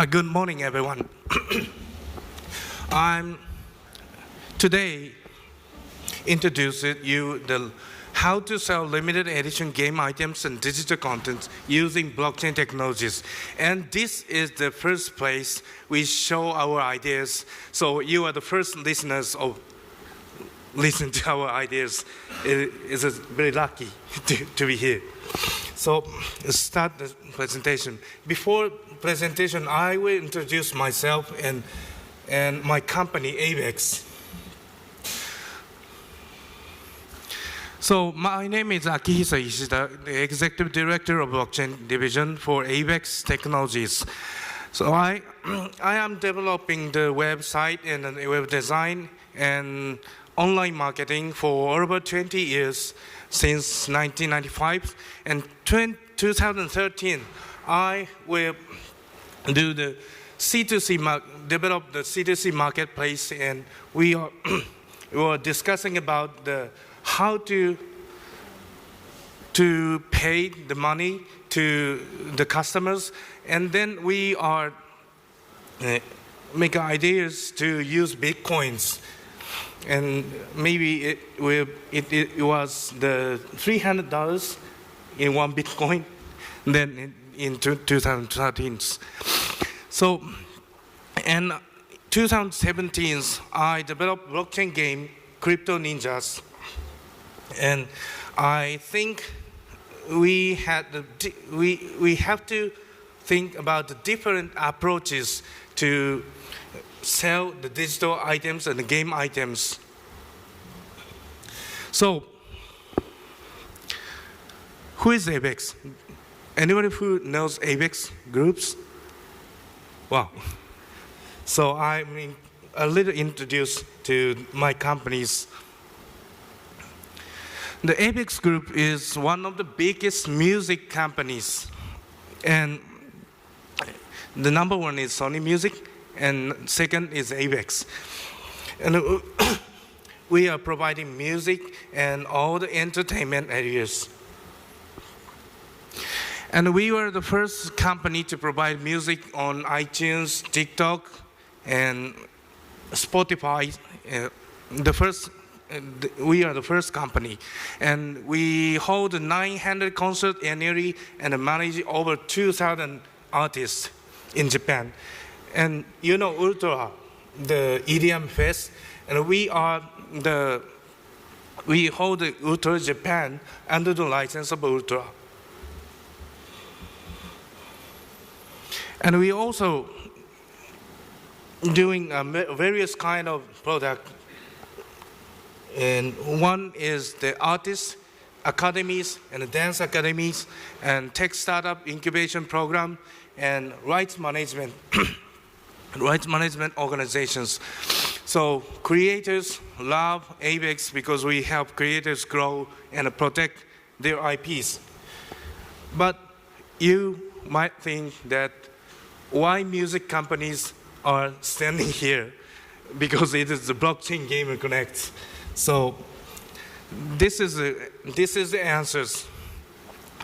Good morning, everyone. I'm today introducing you the how to sell limited edition game items and digital content using blockchain technologies. And this is the first place we show our ideas. So you are the first listeners of listen to our ideas. It is very lucky to be here. So start the presentation. Before presentation, I will introduce myself and my company, Avex. So my name is Akihisa Ishida, the Executive Director of Blockchain Division for Avex Technologies. So I am developing the website and the web design and online marketing for over 20 years, since 1995. And 2013, I will do the C2C, develop the C2C marketplace, and we were discussing about how to pay the money to the customers, and then we are make ideas to use Bitcoins. And maybe it was the $300 in one Bitcoin, then in 2013. So, in 2017, I developed blockchain game, Crypto Ninjas, and I think we have to think about the different approaches to sell the digital items and the game items. So, who is Avex? Anybody who knows Avex groups? Wow. So I'm a little introduced to my companies. The Avex group is one of the biggest music companies, and the number one is Sony Music, and second is Avex. And we are providing music and all the entertainment areas. And we were the first company to provide music on iTunes, TikTok, and Spotify. We are the first company. And we hold 900 concerts annually and manage over 2,000 artists in Japan. And you know Ultra, the EDM fest, and we hold the Ultra Japan under the license of Ultra. And we also doing various kind of product. And one is the artists, academies, and dance academies, and tech startup incubation program, and rights management organizations. So creators love Avex because we help creators grow and protect their IPs. But you might think that why music companies are standing here? Because it is the blockchain game connects. So this is the answers.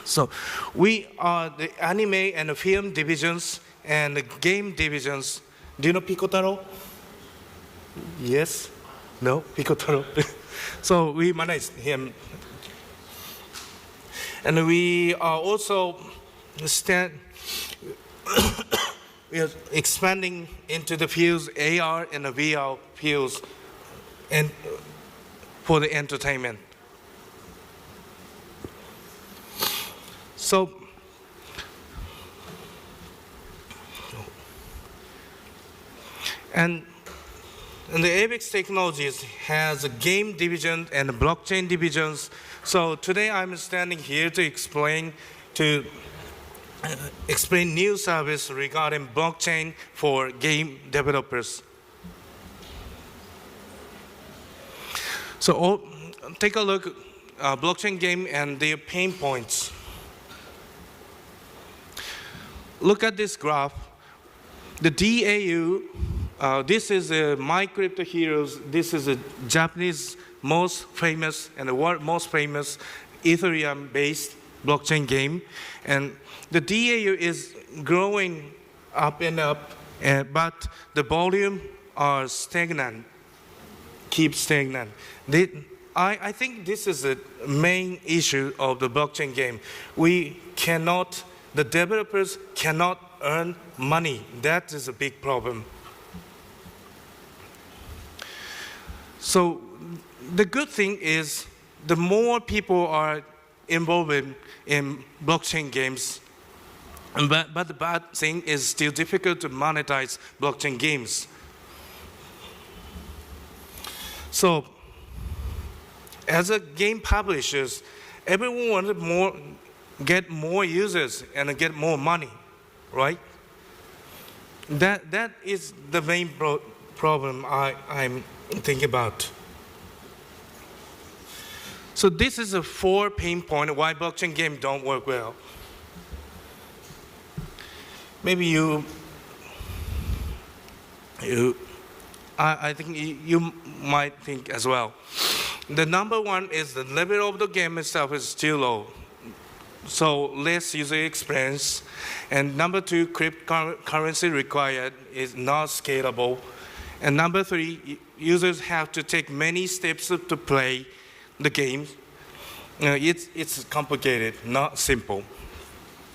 So we are the anime and the film divisions and the game divisions. Do you know Picotaro? Yes? No? Picotaro? So we manage him. And we are also we are expanding into the fields AR and the VR fields and for the entertainment. So and the Avex Technologies has a game division and a blockchain divisions. So today I'm standing here to explain new service regarding blockchain for game developers. So take a look at blockchain game and their pain points. Look at this graph. The DAU, this is My Crypto Heroes. This is a Japanese most famous and the world most famous Ethereum-based blockchain game. And the DAU is growing up and up, but the volume are stagnant, keep stagnant. I think this is the main issue of the blockchain game. The developers cannot earn money. That is a big problem. So the good thing is the more people are involved in blockchain games, but the bad thing is still difficult to monetize blockchain games. So as a game publishers, everyone wants get more users and get more money, right? That is the main problem I'm thinking about. So this is a 4 pain point why blockchain games don't work well. Maybe I think you might think as well. The number one is the level of the game itself is still low. So less user experience. And number 2, cryptocurrency required is not scalable. And number 3, users have to take many steps to play the game. It's complicated, not simple.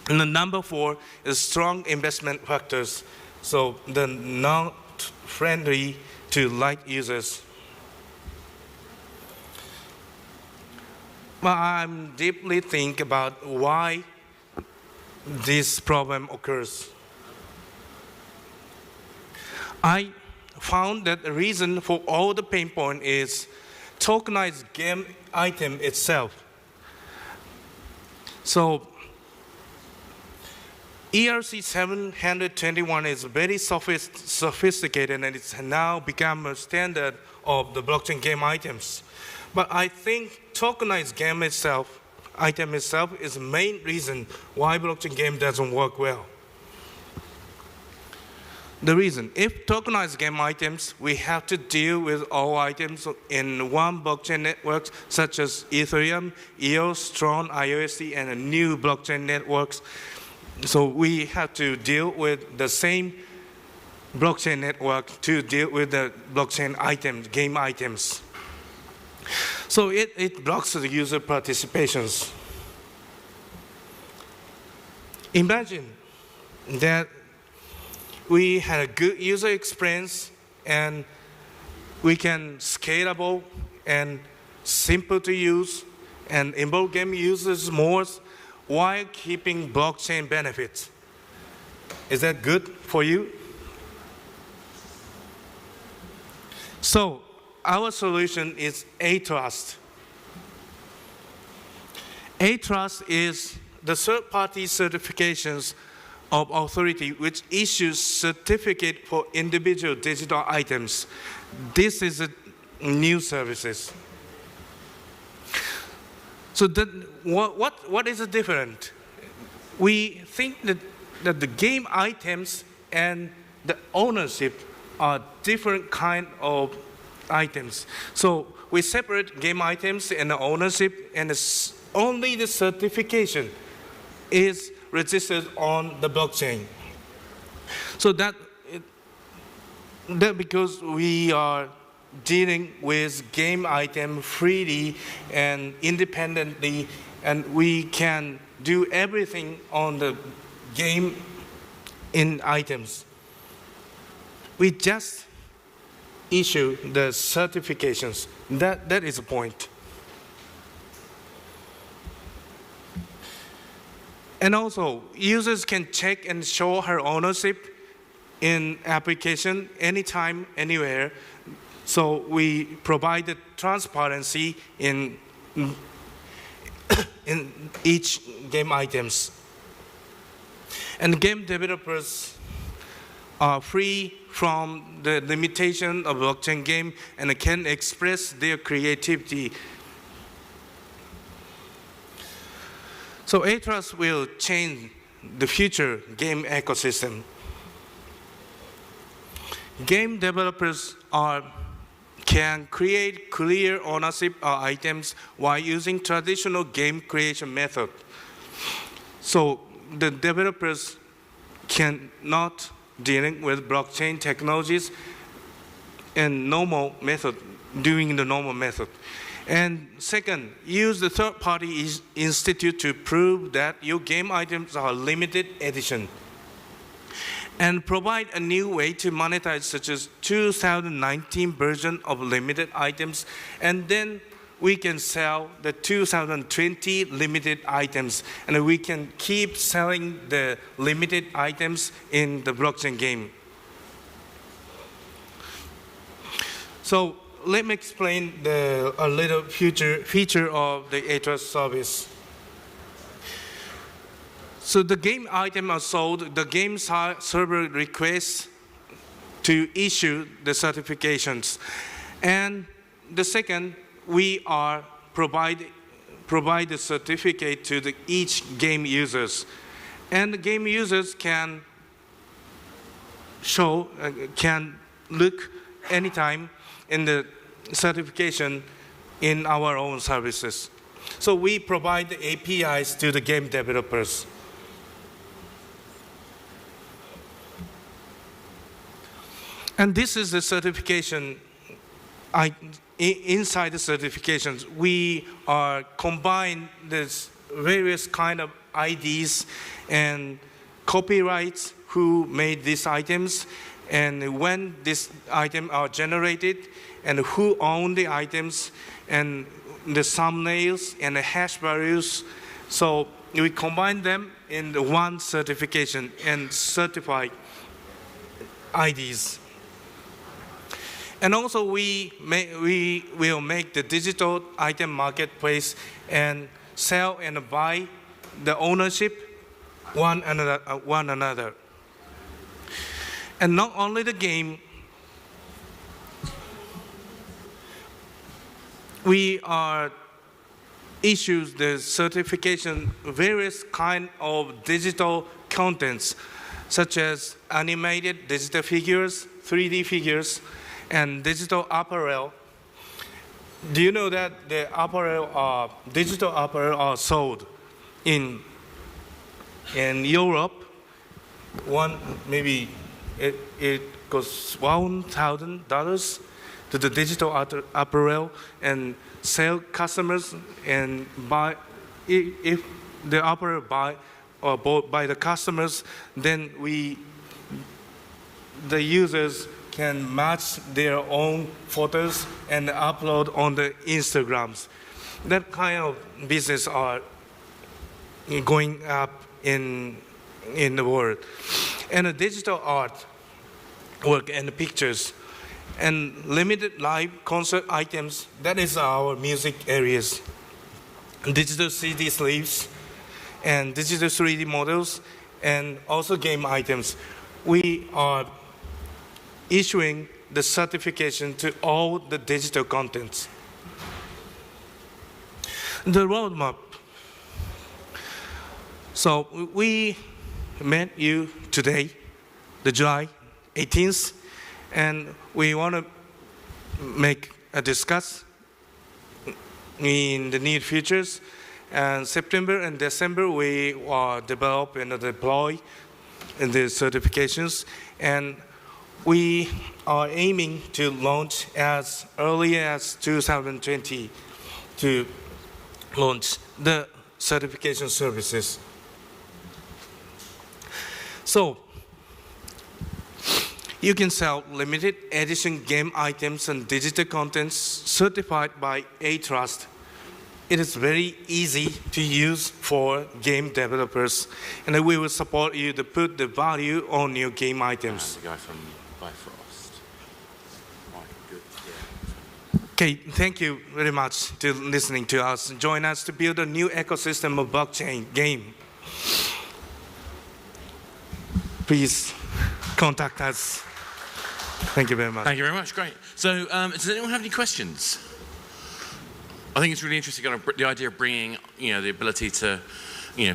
And the number 4 is strong investment factors. So they're not friendly to light users. Well, I'm deeply thinking about why this problem occurs. I found that the reason for all the pain point is tokenized game item itself. So ERC 721 is very sophisticated, and it's now become a standard of the blockchain game items. But I think tokenized game item itself is the main reason why blockchain game doesn't work well. The reason, if tokenized game items, we have to deal with all items in one blockchain network, such as Ethereum, EOS, Tron, IOSC, and new blockchain networks. So we have to deal with the same blockchain network to deal with the blockchain items, game items. So it blocks the user participations. Imagine that we had a good user experience and we can scalable and simple to use and involve game users more while keeping blockchain benefits. Is that good for you? So our solution is A-Trust. A-Trust is the third-party certifications of authority which issues certificate for individual digital items. This is a new services. So what is the difference? We think that the game items and the ownership are different kind of items. So we separate game items and the ownership, and only the certification is registered on the blockchain. So that because we are dealing with game item freely and independently, and we can do everything on the game in items. We just issue the certifications. That is the point. And also, users can check and show her ownership in application anytime, anywhere. So we provide the transparency in each game items. And game developers are free from the limitation of blockchain game and can express their creativity. So A-Trust will change the future game ecosystem. Game developers can create clear ownership of items while using traditional game creation method. So the developers cannot dealing with blockchain technologies and normal method, doing the normal method. And second, use the third-party institute to prove that your game items are limited edition. And provide a new way to monetize, such as 2019 version of limited items, and then we can sell the 2020 limited items, and we can keep selling the limited items in the blockchain game. So let me explain a little feature of the A-Trust service. So the game items are sold, the game server requests to issue the certifications. And the second, we are provide the certificate to each game users. And the game users can look anytime in the certification in our own services. So we provide the APIs to the game developers. And this is the certification. Inside the certifications, we are combine this various kind of IDs and copyrights who made these items, and when these items are generated, and who own the items, and the thumbnails and the hash values. So we combine them in the one certification and certify IDs. And also we will make the digital item marketplace and sell and buy the ownership one another. And not only the game, we are issues the certification various kind of digital contents, such as animated digital figures, 3D figures, and digital apparel. Do you know that the apparel, digital apparel are sold in Europe? Maybe it costs $1,000 to the digital apparel, and sell customers and buy. If the apparel bought by the customers, then the users can match their own photos and upload on the Instagrams. That kind of business are going up in the world. And the digital art work and the pictures and limited live concert items, that is our music areas. Digital CD sleeves and digital 3D models, and also game items. We are issuing the certification to all the digital contents. The roadmap. So we met you today, the July 18th, and we want to make a discuss in the near futures. And September and December, we develop and deploy the certifications, and we are aiming to launch as early as 2020 to launch the certification services. So you can sell limited edition game items and digital contents certified by A-Trust. It is very easy to use for game developers, and we will support you to put the value on your game items. The guy from Bifrost. Oh, good. Yeah. Okay, thank you very much for listening to us. Join us to build a new ecosystem of blockchain game. Please contact us. Thank you very much. Thank you very much. Great. So, does anyone have any questions? I think it's really interesting, the idea of bringing, the ability to,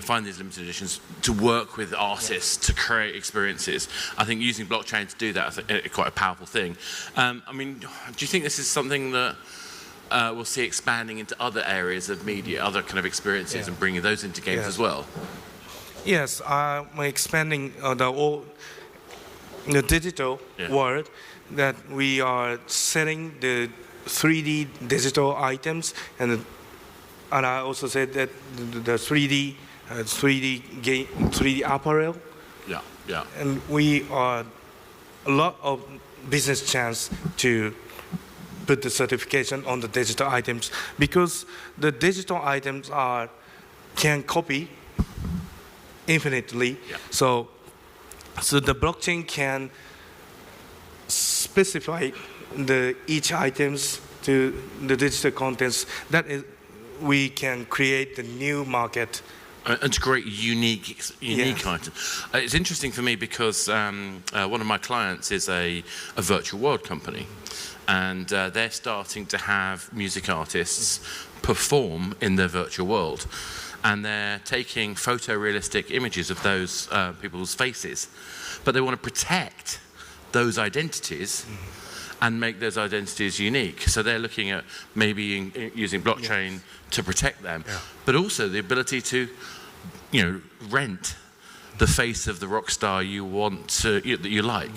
find these limited editions, to work with artists, to create experiences. I think using blockchain to do that is quite a powerful thing. Do you think this is something that we'll see expanding into other areas of media, other kind of experiences, and bringing those into games as well? Yes, I'm expanding the digital world, that we are selling the 3D digital items, and I also said that the 3D game, 3D apparel, Yeah. and we are a lot of business chance to put the certification on the digital items, because the digital items can copy infinitely. Yeah. So the blockchain can specify each items to the digital contents. That is, we can create the new market. And to create unique items. It's interesting for me because one of my clients is a virtual world company, and they're starting to have music artists perform in their virtual world, and they're taking photorealistic images of those people's faces, but they want to protect those identities and make those identities unique. So they're looking at maybe using blockchain to protect them, but also the ability to, rent the face of the rock star you want that you like,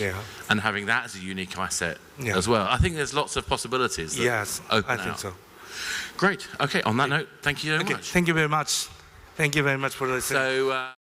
and having that as a unique asset as well. I think there's lots of possibilities that open I think out. so. Great. Okay, on that note, thank you very much. Thank you very much. Thank you very much for listening. So.